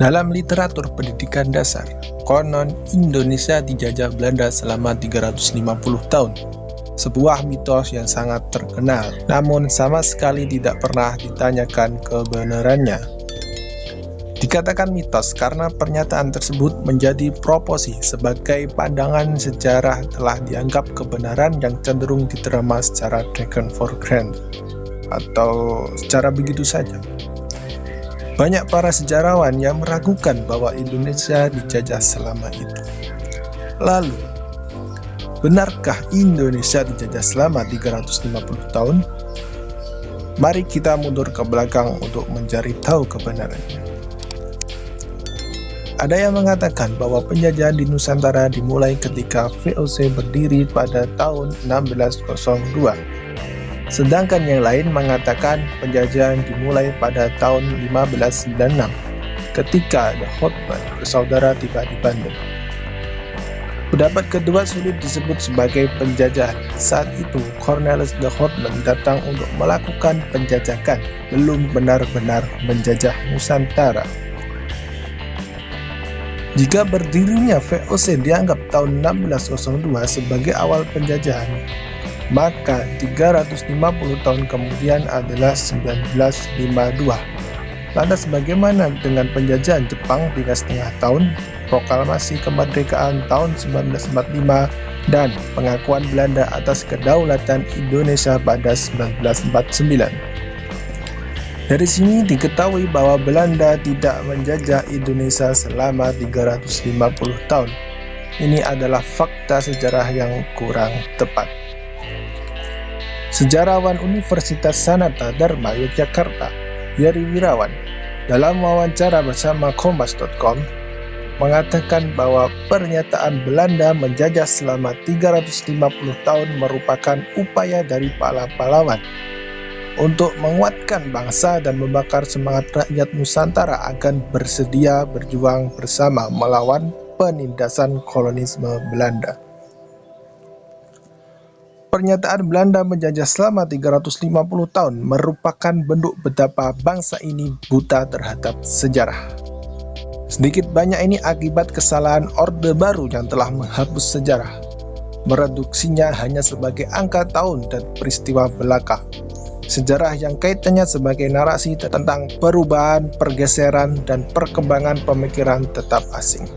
Dalam literatur pendidikan dasar, konon Indonesia dijajah Belanda selama 350 tahun. Sebuah mitos yang sangat terkenal, namun sama sekali tidak pernah ditanyakan kebenarannya. Dikatakan mitos karena pernyataan tersebut menjadi proposi sebagai pandangan sejarah telah dianggap kebenaran yang cenderung diterima secara taken for granted atau secara begitu saja. Banyak para sejarawan yang meragukan bahwa Indonesia dijajah selama itu. Lalu, benarkah Indonesia dijajah selama 350 tahun? Mari kita mundur ke belakang untuk mencari tahu kebenarannya. Ada yang mengatakan bahwa penjajahan di Nusantara dimulai ketika VOC berdiri pada tahun 1602. Sedangkan yang lain mengatakan penjajahan dimulai pada tahun 1596 ketika The Houtman bersaudara tiba di Bandung. Pendapat kedua sulit disebut sebagai penjajahan. Saat itu Cornelis The Houtman datang untuk melakukan penjajakan, belum benar-benar menjajah Nusantara. Jika berdirinya VOC dianggap tahun 1602 sebagai awal penjajahan, maka 350 tahun kemudian adalah 1952. Lantas bagaimana dengan penjajahan Jepang 3,5 tahun, proklamasi kemerdekaan tahun 1945, dan pengakuan Belanda atas kedaulatan Indonesia pada 1949? Dari sini diketahui bahwa Belanda tidak menjajah Indonesia selama 350 tahun. Ini adalah fakta sejarah yang kurang tepat. Sejarawan Universitas Sanata Dharma Yogyakarta, Yeri Wirawan, dalam wawancara bersama Kompas.com mengatakan bahwa pernyataan Belanda menjajah selama 350 tahun merupakan upaya dari para pahlawan untuk menguatkan bangsa dan membakar semangat rakyat Nusantara akan bersedia berjuang bersama melawan penindasan kolonisme Belanda. Pernyataan Belanda menjajah selama 350 tahun merupakan bentuk betapa bangsa ini buta terhadap sejarah. Sedikit banyak ini akibat kesalahan Orde Baru yang telah menghapus sejarah, mereduksinya hanya sebagai angka tahun dan peristiwa belaka. Sejarah yang kaitannya sebagai narasi tentang perubahan, pergeseran, dan perkembangan pemikiran tetap asing.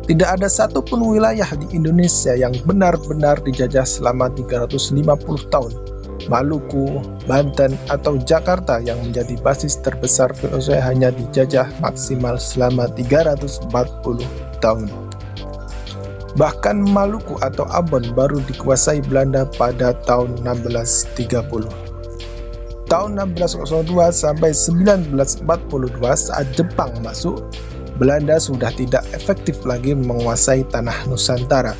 Tidak ada satupun wilayah di Indonesia yang benar-benar dijajah selama 350 tahun. Maluku, Banten, atau Jakarta yang menjadi basis terbesar VOC hanya dijajah maksimal selama 340 tahun. Bahkan Maluku atau Ambon baru dikuasai Belanda pada tahun 1630. Tahun 1602 sampai 1942 saat Jepang masuk, Belanda sudah tidak efektif lagi menguasai tanah Nusantara.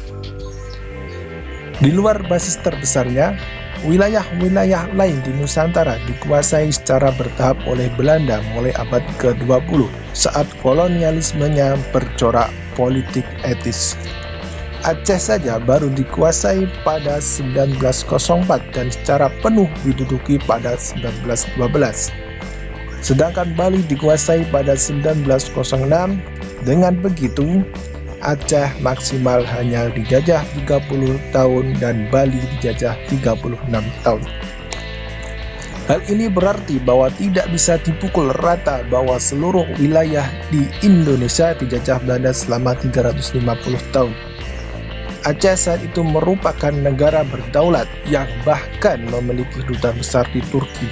Di luar basis terbesarnya, wilayah-wilayah lain di Nusantara dikuasai secara bertahap oleh Belanda mulai abad ke-20 saat kolonialismenya bercorak politik etis. Aceh saja baru dikuasai pada 1904 dan secara penuh diduduki pada 1912. Sedangkan Bali dikuasai pada 1906. Dengan begitu, Aceh maksimal hanya dijajah 30 tahun dan Bali dijajah 36 tahun. Hal ini berarti bahwa tidak bisa dipukul rata bahwa seluruh wilayah di Indonesia dijajah Belanda selama 350 tahun. Aceh saat itu merupakan negara berdaulat yang bahkan memiliki duta besar di Turki.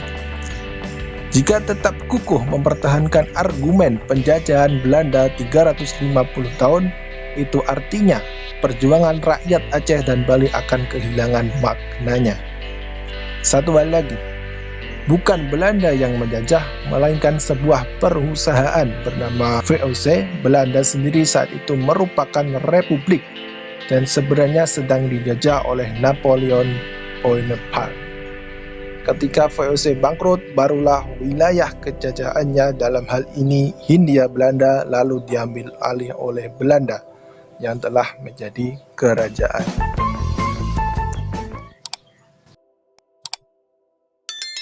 Jika tetap kukuh mempertahankan argumen penjajahan Belanda 350 tahun, itu artinya perjuangan rakyat Aceh dan Bali akan kehilangan maknanya. Satu hal lagi, bukan Belanda yang menjajah, melainkan sebuah perusahaan bernama VOC. Belanda sendiri saat itu merupakan republik dan sebenarnya sedang dijajah oleh Napoleon Bonaparte. Ketika VOC bangkrut, barulah wilayah kejajahannya dalam hal ini Hindia Belanda lalu diambil alih oleh Belanda yang telah menjadi kerajaan.